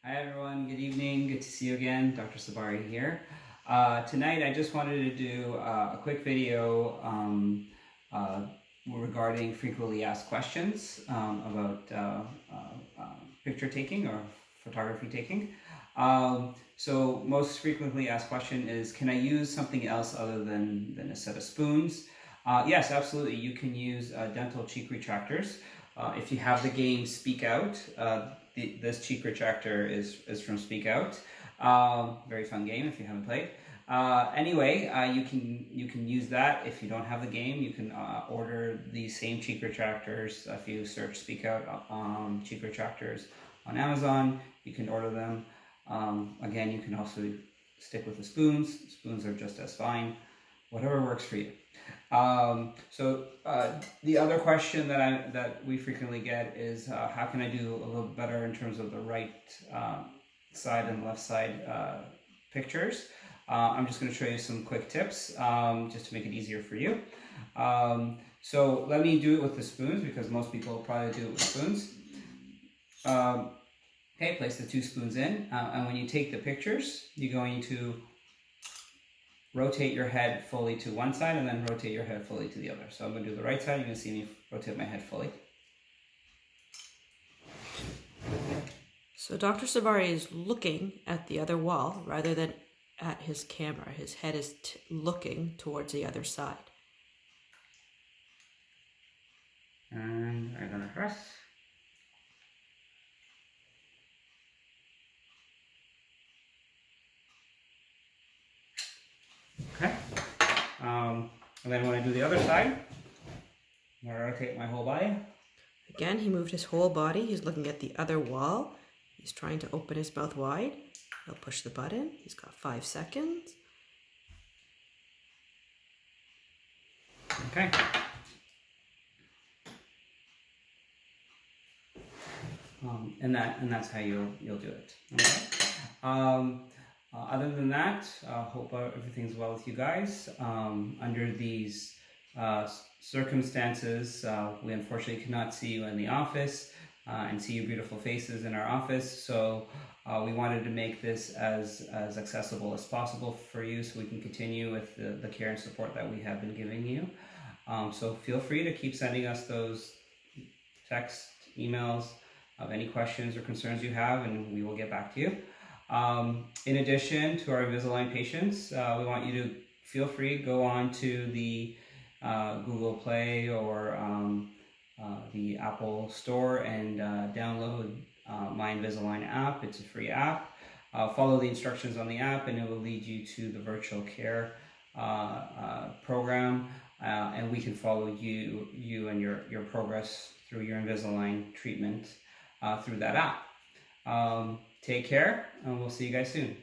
Hi everyone, good evening, good to see you again. Dr. Sabari here. Tonight I just wanted to do a quick video regarding frequently asked questions about picture taking or photography taking. So most frequently asked question is, can I use something else other than a set of spoons? Yes, absolutely. You can use dental cheek retractors. If you have the game Speak Out, this cheek retractor is from Speak Out. Very fun game if you haven't played. Anyway, you can use that. If you don't have the game, you can order the same cheek retractors. If you search Speak Out cheek retractors on Amazon, you can order them. Again, you can also stick with the spoons. Spoons are just as fine. Whatever works for you. The other question that we frequently get is how can I do a little better in terms of the right side and left side pictures. I'm just going to show you some quick tips just to make it easier for you. So let me do it with the spoons because most people will probably do it with spoons. Okay, place the two spoons in, and when you take the pictures, you're going to rotate your head fully to one side and then rotate your head fully to the other. So I'm going to do the right side. You're going to see me rotate my head fully. So Dr. Sabari is looking at the other wall rather than at his camera. His head is looking towards the other side. And I'm going to press. Okay. And then when I do the other side, I'm going to rotate my whole body. Again, he moved his whole body. He's looking at the other wall. He's trying to open his mouth wide. He'll push the button. He's got 5 seconds. Okay. And that's how you'll do it. Okay. Other than that, hope everything's well with you guys. Under these circumstances, we unfortunately cannot see you in the office and see your beautiful faces in our office. So we wanted to make this as accessible as possible for you so we can continue with the care and support that we have been giving you. So feel free to keep sending us those text, emails of any questions or concerns you have, and we will get back to you. In addition to our Invisalign patients, we want you to feel free to go on to the Google Play or the Apple Store and download my Invisalign app. It's a free app. Follow the instructions on the app and it will lead you to the virtual care program, and we can follow you and your progress through your Invisalign treatment through that app. Take care, and we'll see you guys soon.